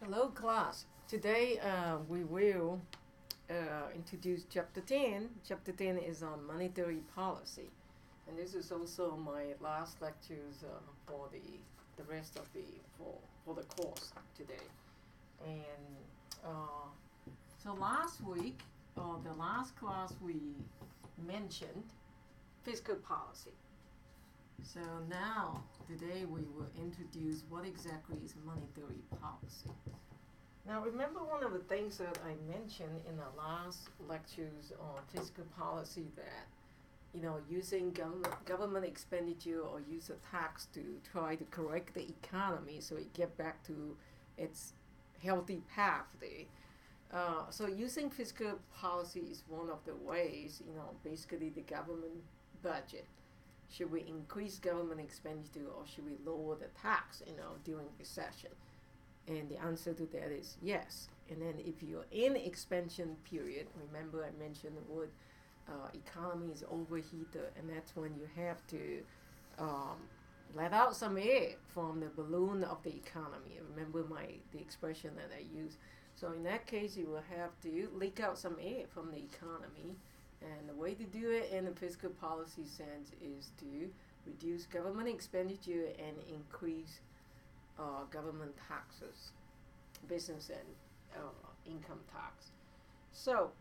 Hello, class. Today we will introduce Chapter 10. Chapter 10 is on monetary policy, and this is also my last lectures for the rest of for the course today. And so last week, the last class, we mentioned fiscal policy. So now, today we will introduce what exactly is monetary policy. Now remember one of the things that I mentioned in the last lectures on fiscal policy that, using government expenditure or use of tax to try to correct the economy so it get back to its healthy path there. So using fiscal policy is one of the ways, basically the government budget. Should we increase government expenditure or should we lower the tax, during recession? And the answer to that is yes. And then if you're in expansion period, remember I mentioned the word economy is overheated, and that's when you have to let out some air from the balloon of the economy. Remember the expression that I use. So in that case, you will have to leak out some air from the economy. And the way to do it in the fiscal policy sense is to reduce government expenditure and increase government taxes, business and income tax. So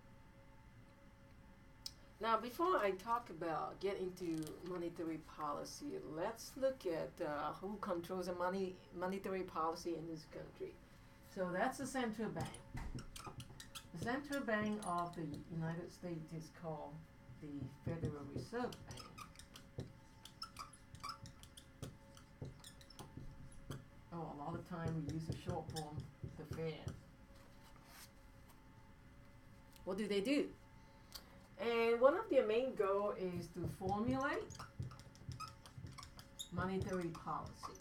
now before I talk about get into monetary policy, let's look at who controls the monetary policy in this country. So that's the central bank. The central bank of the United States is called the Federal Reserve Bank. Oh, a lot of time we use the short form, the Fed. What do they do? And one of their main goals is to formulate monetary policy.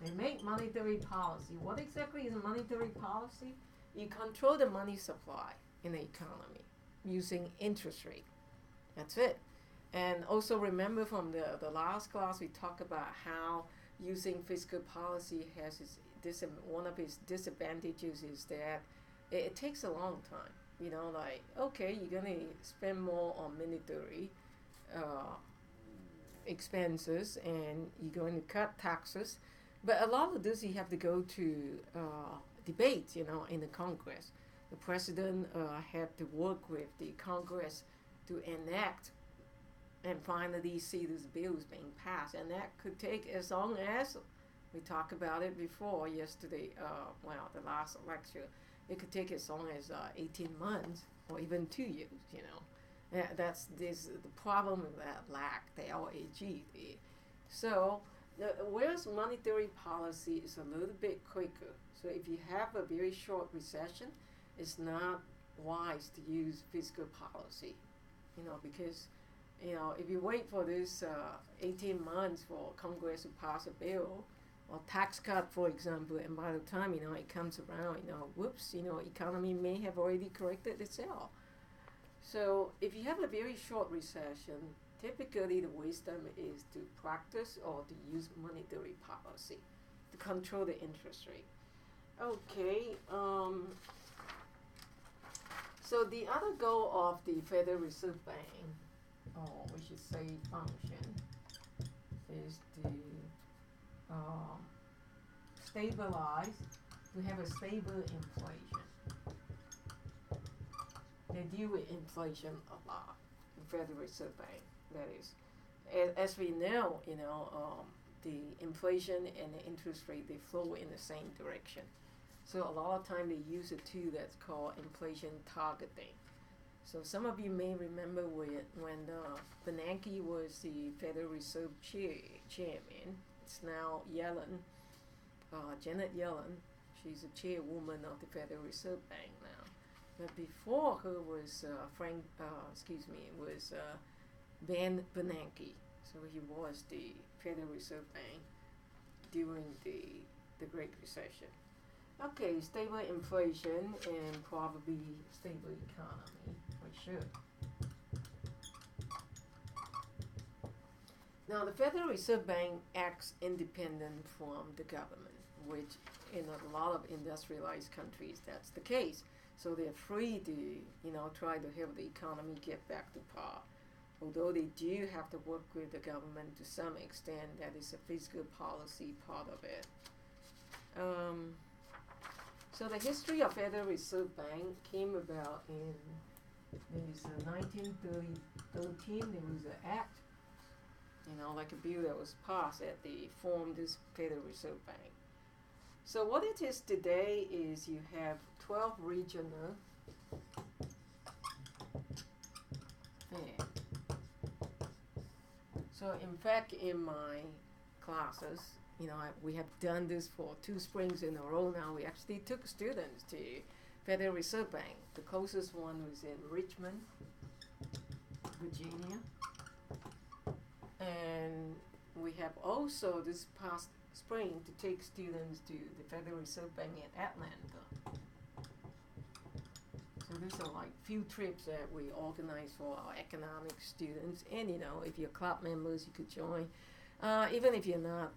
They make monetary policy. What exactly is monetary policy? You control the money supply in the economy using interest rate. That's it. And also remember from the last class we talked about how using fiscal policy has one of its disadvantages is that it takes a long time. Okay, you're going to spend more on military expenses and you're going to cut taxes. But a lot of this you have to go to debate, in the Congress. The president had to work with the Congress to enact and finally see these bills being passed. And that could take as long as, we talked about it before yesterday, the last lecture, it could take as long as 18 months or even 2 years, That's the problem with that the LAG. So, whereas monetary policy is a little bit quicker. So if you have a very short recession, it's not wise to use fiscal policy, because, if you wait for this 18 months for Congress to pass a bill or tax cut, for example, and by the time, it comes around, whoops, economy may have already corrected itself. So if you have a very short recession, typically the wisdom is to practice or to use monetary policy to control the interest rate. Okay, so the other goal of the Federal Reserve Bank, or we should say function, is to stabilize, to have a stable inflation. They deal with inflation a lot, the Federal Reserve Bank, that is. As we know, the inflation and the interest rate, they flow in the same direction. So a lot of time they use a tool that's called inflation targeting. So some of you may remember when Bernanke was the Federal Reserve chairman. It's now Yellen, Janet Yellen. She's the chairwoman of the Federal Reserve Bank now. But before her was Ben Bernanke. So he was the Federal Reserve Bank during the Great Recession. Okay, stable inflation and probably stable economy, for sure. Now, the Federal Reserve Bank acts independent from the government. which in a lot of industrialized countries that's the case. So they're free to, try to help the economy get back to par. Although they do have to work with the government to some extent, that is a fiscal policy part of it. So the history of Federal Reserve Bank came about in 1913. There was an act, like a bill that was passed that they formed this Federal Reserve Bank. So what it is today is you have 12 regional banks. So in fact, in my classes, we have done this for 2 springs in a row now. We actually took students to Federal Reserve Bank. The closest one was in Richmond, Virginia. And we have also this past spring to take students to the Federal Reserve Bank in Atlanta. So these are like few trips that we organize for our economic students. And if you're club members, you could join. Even if you're not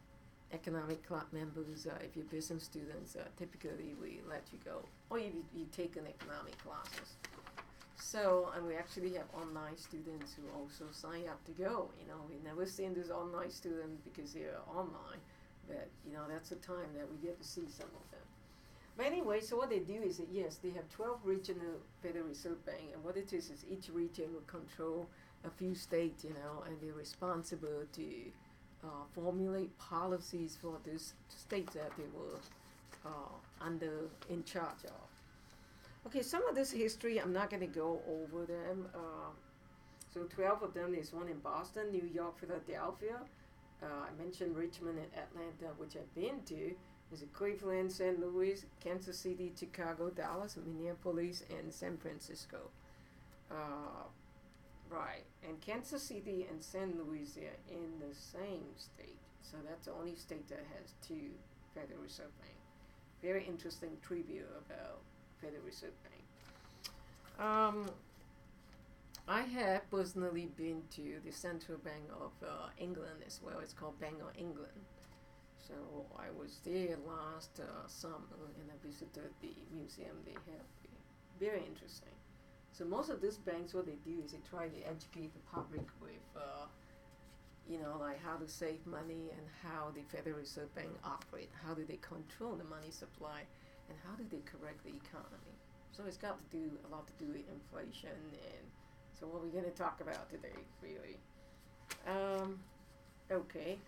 economic club members, if you're business students, typically we let you go. Or if you take an economic classes. So, and we actually have online students who also sign up to go. We never seen this online student because they're online. But, that's the time that we get to see some of them. But anyway, so what they do is that, yes, they have 12 regional Federal Reserve Bank, and what it is each region will control a few states, and they're responsible to formulate policies for these states that they were in charge of. Okay, some of this history, I'm not going to go over them. So 12 of them, there's one in Boston, New York, Philadelphia. I mentioned Richmond and Atlanta, which I've been to. There's Cleveland, St. Louis, Kansas City, Chicago, Dallas, Minneapolis, and San Francisco. Right, and Kansas City and St. Louis are in the same state. So that's the only state that has 2 Federal Reserve Bank. Very interesting trivia about Federal Reserve Bank. I have personally been to the Central Bank of England as well. It's called Bank of England. So I was there last summer and I visited the museum they have. Very interesting. So most of these banks, what they do is they try to educate the public with, like how to save money and how the Federal Reserve Bank operate. How do they control the money supply and how do they correct the economy? So it's got to do a lot to do with inflation, and so what we're going to talk about today, really. Okay.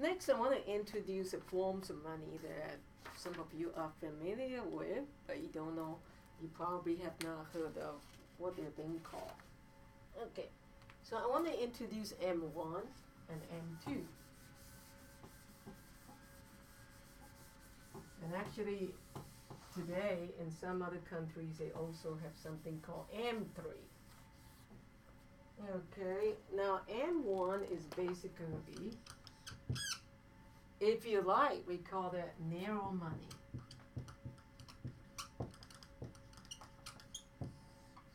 Next, I want to introduce the forms of money that some of you are familiar with, but you don't know, you probably have not heard of what they're being called. Okay, so I want to introduce M1 and M2. And actually, today, in some other countries, they also have something called M3. Okay, now M1 is basically, if you like, we call that narrow money.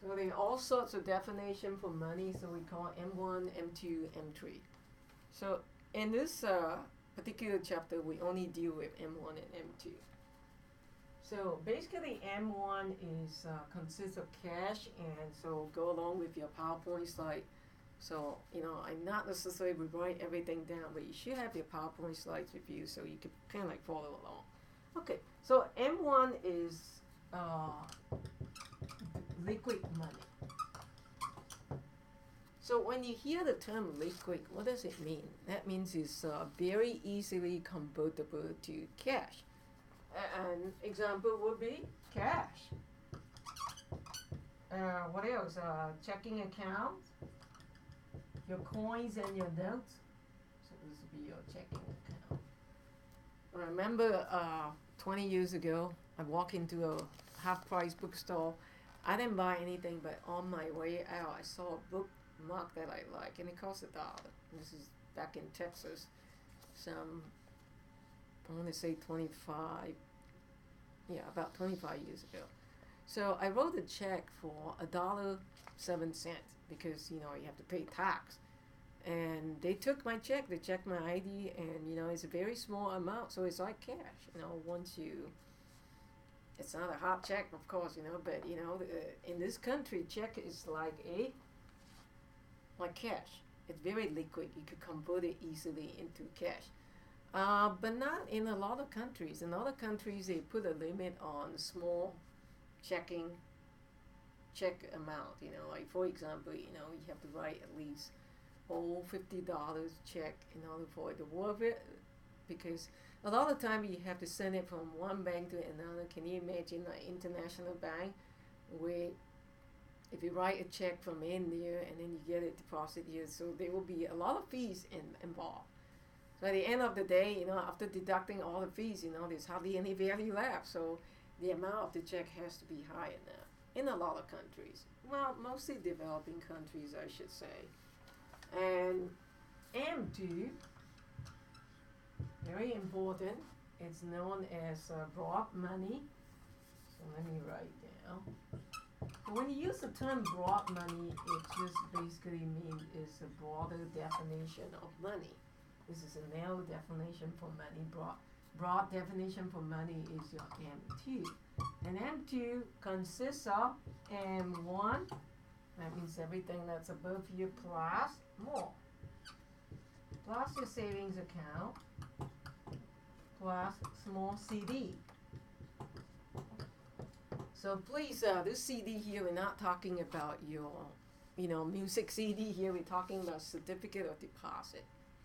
So there are all sorts of definition for money, so we call M1, M2, M3. So in this particular chapter, we only deal with M1 and M2. So basically M1 is consists of cash, and so go along with your PowerPoint slide. So, I'm not necessarily write everything down, but you should have your PowerPoint slides with you so you can kind of like follow along. Okay, so M1 is liquid money. So when you hear the term liquid, what does it mean? That means it's very easily convertible to cash. An example would be cash. What else? Checking account, your coins and your notes. So this would be your checking account. I remember 20 years ago, I walked into a half-price bookstore. I didn't buy anything, but on my way out, I saw a bookmark that I like, and it cost $1. This is back in Texas. I want to say 25, about 25 years ago. So I wrote a check for $1.07 because, you have to pay tax. And they took my check, they checked my ID, and it's a very small amount, so it's like cash. Once you, it's not a hot check, of course, but in this country, check is like cash. It's very liquid. You could convert it easily into cash. But not in a lot of countries. In other countries, they put a limit on small check amount. Like for example, you have to write at least $50 check in order for it to worth it, because a lot of time you have to send it from one bank to another. Can you imagine an international bank where if you write a check from India and then you get it deposited here, so there will be a lot of fees involved. So at the end of the day, after deducting all the fees, there's hardly any value left. So the amount of the check has to be high enough in a lot of countries. Well, mostly developing countries, I should say. And M2, very important, it's known as broad money. So let me write down. So when you use the term broad money, it just basically means it's a broader definition of money. This is a narrow definition for money. Broad definition for money is your M2. And M2 consists of M1, that means everything that's above you plus more, plus your savings account, plus small CD. So please, this CD here, we're not talking about your, music CD here. We're talking about certificate of deposit,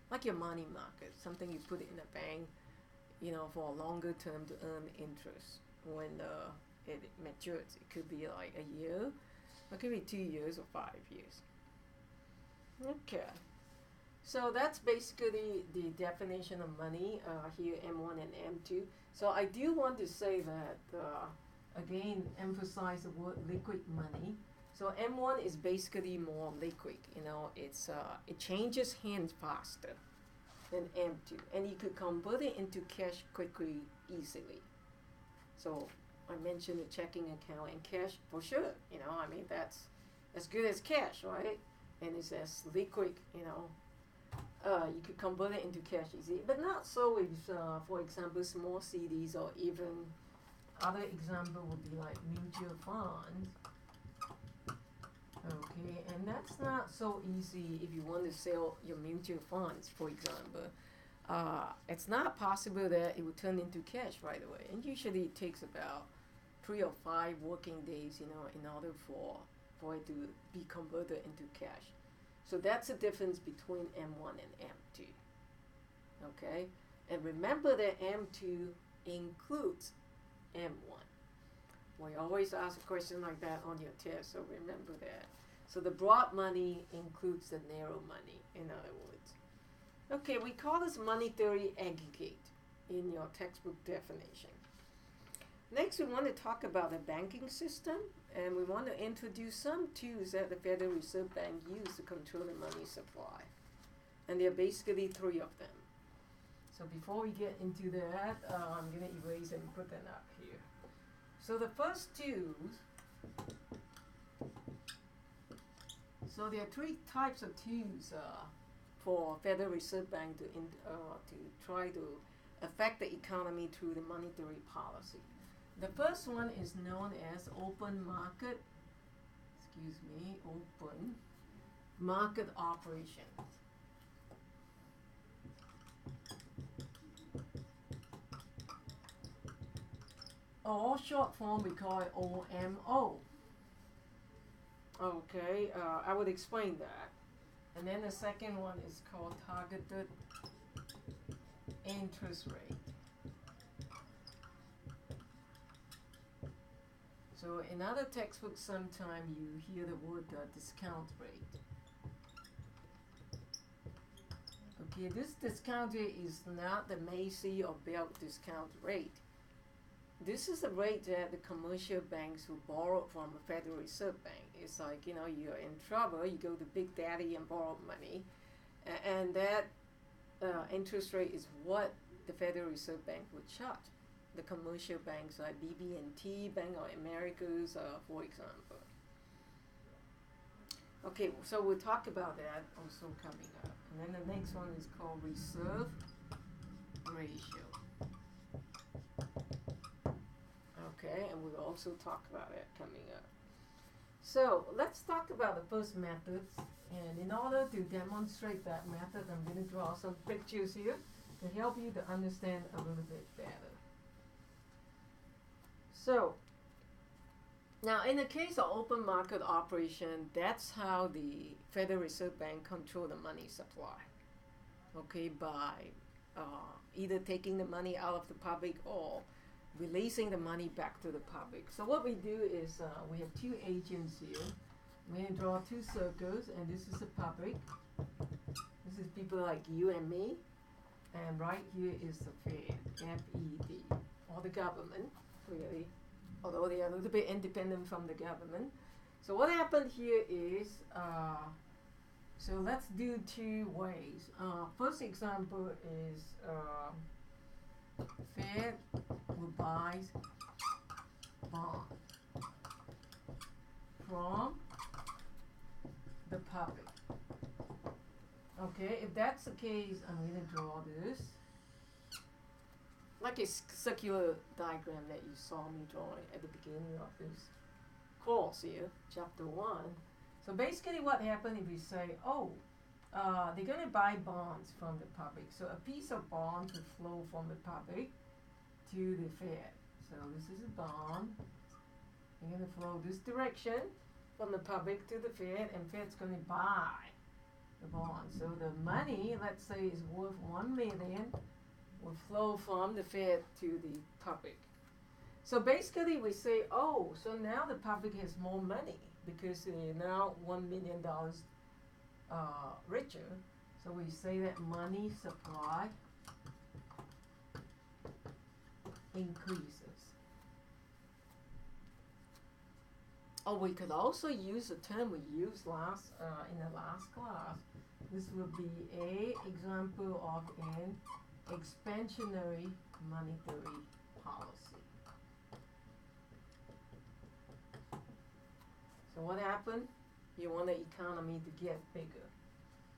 like your money market, something you put in the bank, for a longer term to earn interest when it matures. It could be like a year, it could be 2 years or 5 years. Okay, so that's basically the definition of money here, M1 and M2. So I do want to say that, again, emphasize the word liquid money. So M1 is basically more liquid, it changes hands faster than M2, and you could convert it into cash quickly, easily. So I mentioned the checking account and cash for sure, that's as good as cash, right? And it's as liquid, you could convert it into cash easily, but not so with, for example, small CDs, or even other example would be like mutual funds. Okay, and that's not so easy if you want to sell your mutual funds, for example. It's not possible that it will turn into cash right away, and usually it takes about 3 or 5 working days, in order for it to be converted into cash. So that's the difference between M1 and M2. Okay, and remember that M2 includes M1. We always ask a question like that on your test, so remember that. So the broad money includes the narrow money, in other words. Okay, we call this monetary aggregate in your textbook definition. Next, we want to talk about the banking system, and we want to introduce some tools that the Federal Reserve Bank uses to control the money supply. And there are basically 3 of them. So before we get into that, I'm going to erase and put them up here. So the first tools, so there are 3 types of tools for Federal Reserve Bank to try to affect the economy through the monetary policy. The first one is known as open market operations. Or short form, we call it OMO. Okay, I would explain that. And then the second one is called targeted interest rate. So in other textbooks, sometimes you hear the word discount rate. Okay, this discount rate is not the Macy or Belt discount rate. This is the rate that the commercial banks who borrow from the Federal Reserve Bank. It's like, you're in trouble, you go to Big Daddy and borrow money. And that interest rate is what the Federal Reserve Bank would charge the commercial banks like BB&T, Bank of America, for example. Okay, so we'll talk about that also coming up. And then the next one is called reserve ratio. Okay, and we'll also talk about that coming up. So let's talk about the first methods. And in order to demonstrate that method, I'm going to draw some pictures here to help you to understand a little bit better. So now in the case of open market operation, that's how the Federal Reserve Bank control the money supply. Okay, by either taking the money out of the public or releasing the money back to the public. So what we do is we have two agents here. We're going to draw two circles, and this is the public. This is people like you and me. And right here is the Fed, F-E-D, or the government, really, although they are a little bit independent from the government. So what happened here is, so let's do two ways. First example is Fed will buy bond from the public. Okay, if that's the case, I'm going to draw this like a circular diagram that you saw me drawing at the beginning of this course here, chapter 1. So basically what happened if we say, they're going to buy bonds from the public. So a piece of bond will flow from the public to the Fed. So this is a bond. They're going to flow this direction from the public to the Fed, and Fed's going to buy the bond. So the money, let's say, is worth 1 million, will flow from the Fed to the public. So basically we say, so now the public has more money because they're now $1 million richer. So we say that money supply increases. Or we could also use a term we used in the last class. This would be a example of an expansionary monetary policy. So what happened? You want the economy to get bigger.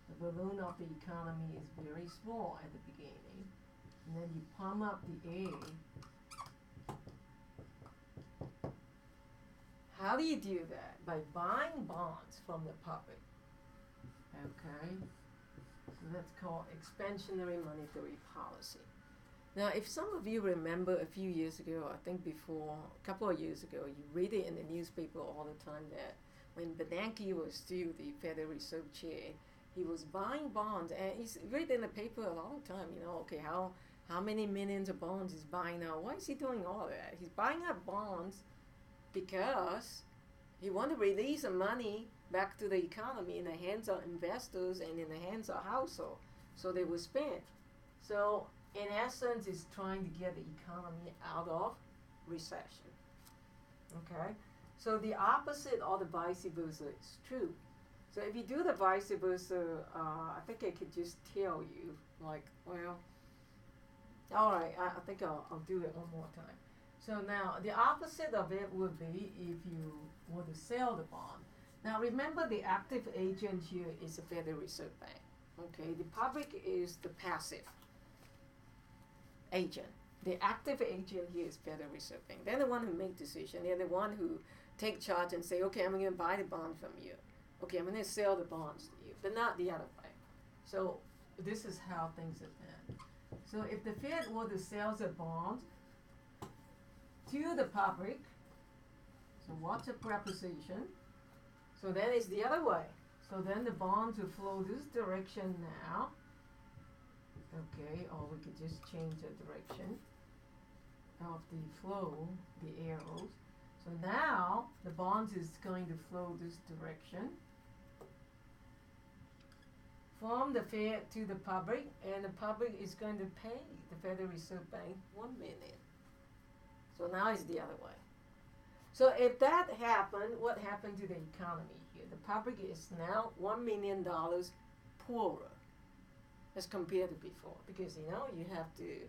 The balloon of the economy is very small at the beginning, and then you pump up the air. How do you do that? By buying bonds from the public. Okay, so that's called expansionary monetary policy. Now, if some of you remember a few years ago, I think before, a couple of years ago, you read it in the newspaper all the time that when Bernanke was still the Federal Reserve Chair, he was buying bonds, and he's read in the paper a lot of time, okay, how many millions of bonds he's buying now? Why is he doing all that? He's buying up bonds because he wants to release the money back to the economy in the hands of investors and in the hands of households, so they will spend. So in essence, it's trying to get the economy out of recession. Okay, so the opposite or the vice versa is true. So if you do the vice versa, I think I could just tell you, like, well, all right, I think I'll do it one more time. So now the opposite of it would be if you were to sell the bond. Now remember, the active agent here is the Federal Reserve Bank. Okay, the public is the passive agent. The active agent here is Federal Reserve Bank. They're the one who make decision. They're the one who take charge and say, okay, I'm going to buy the bond from you. Okay, I'm going to sell the bonds to you, but not the other way. So this is how things are done. So if the Fed were to sell the bonds to the public, so what's a preposition? So then it's the other way. So then the bonds will flow this direction now. Okay, or we could just change the direction of the flow, the arrows. So now the bonds is going to flow this direction from the Fed to the public, and the public is going to pay the Federal Reserve Bank 1 million. So now it's the other way. So if that happened, what happened to the economy here? The public is now $1 million poorer as compared to before, because you have to,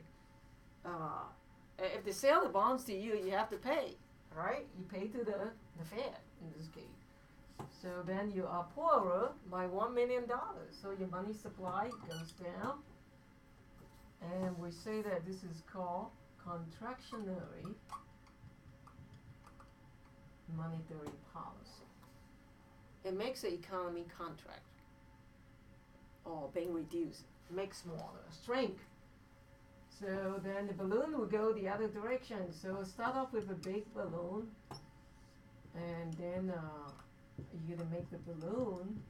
if they sell the bonds to you, you have to pay, right? You pay to the Fed in this case. So then you are poorer by $1 million. So your money supply goes down. And we say that this is called contractionary monetary policy. It makes the economy contract or being reduced, make smaller, shrink. So then the balloon will go the other direction. So start off with a big balloon, and then you're gonna make the balloon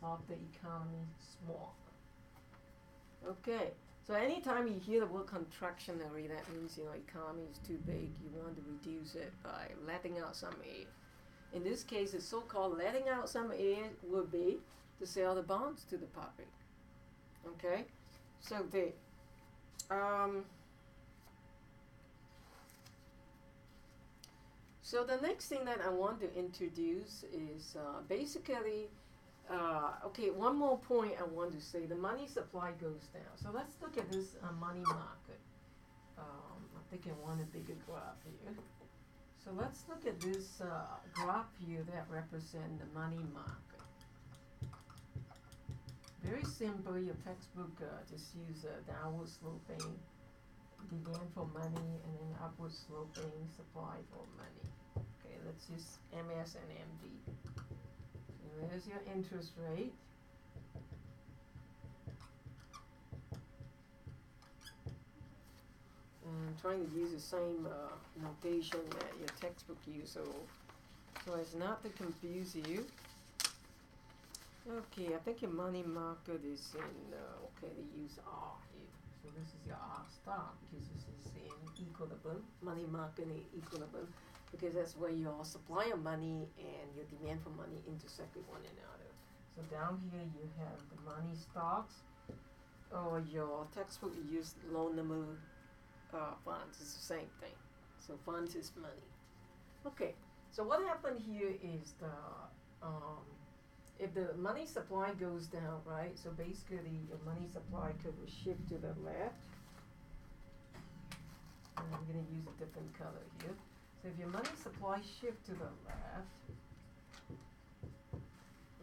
of the economy small. Okay. So anytime you hear the word contractionary, that means economy is too big. You want to reduce it by letting out some air. In this case, the so-called letting out some air would be to sell the bonds to the public. Okay, so so the next thing that I want to introduce is basically. Okay, one more point I want to say. The money supply goes down. So let's look at this money market. I think I want a bigger graph here. So let's look at this graph here that represents the money market. Very simple, your textbook just use a downward sloping demand for money and then upward sloping supply for money. Okay, let's use MS and MD. There's your interest rate. And I'm trying to use the same notation that your textbook uses, so as not to confuse you. Okay, I think your money market is in, okay, they use R here. So this is your R star because this is in equilibrium, money market in equilibrium. Because that's where your supply of money and your demand for money intersect with one another. So down here you have the money stocks, or your textbook you use low number funds. It's the same thing. So funds is money. Okay. So what happened here is if the money supply goes down, right? So basically your money supply could shift to the left. And I'm going to use a different color here. So if your money supply shift to the left,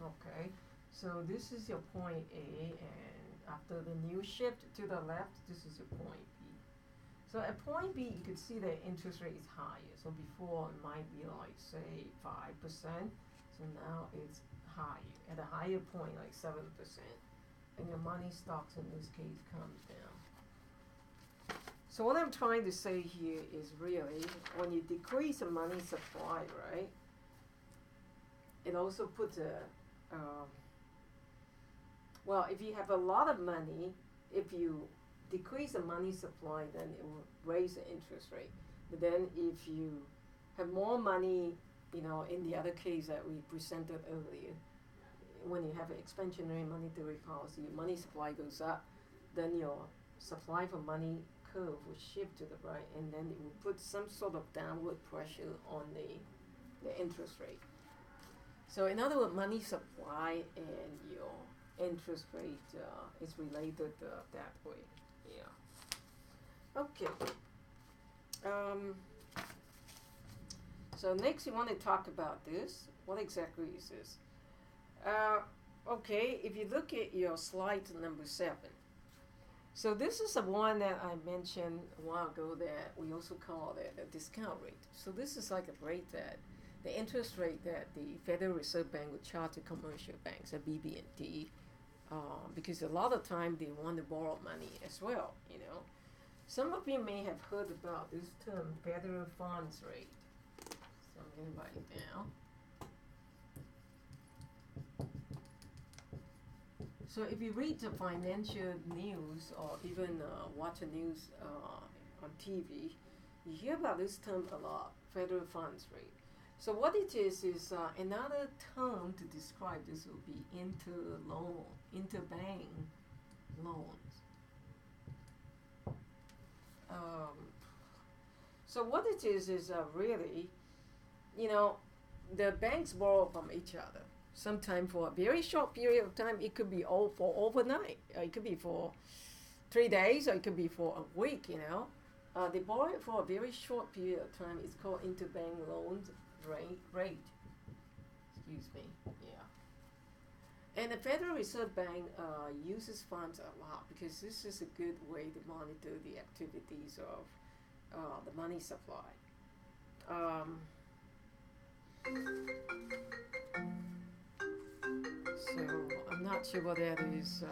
okay, so this is your point A, and after the new shift to the left, this is your point B. So at point B, you could see the interest rate is higher. So before it might be like, say, 5%, so now it's higher. At a higher point, like 7%. And your money stocks in this case comes down. So what I'm trying to say here is really, when you decrease the money supply, right, it also puts well, if you have a lot of money, if you decrease the money supply, then it will raise the interest rate. But then if you have more money, in the other case that we presented earlier, when you have an expansionary monetary policy, your money supply goes up, then your supply for money curve will shift to the right, and then it will put some sort of downward pressure on the interest rate. So in other words, money supply and your interest rate is related that way. Yeah. Okay. So next you want to talk about this. What exactly is this? Okay, if you look at your slide number 7. So this is the one that I mentioned a while ago that we also call it a discount rate. So this is like a rate that, the interest rate that the Federal Reserve Bank would charge to commercial banks, at BB&T, because a lot of time they want to borrow money as well, Some of you may have heard about this term, federal funds rate. So I'm going to write it down. So if you read the financial news or even watch the news on TV, you hear about this term a lot, federal funds rate. So what it is another term to describe this would be interbank loans. So what it is really, the banks borrow from each other. Sometime for a very short period of time. It could be all for overnight. It could be for 3 days, or it could be for a week. They borrow it for a very short period of time. It's called interbank loans rate. Excuse me. Yeah. And the Federal Reserve Bank uses funds a lot because this is a good way to monitor the activities of the money supply. Um, so I'm not sure what that is.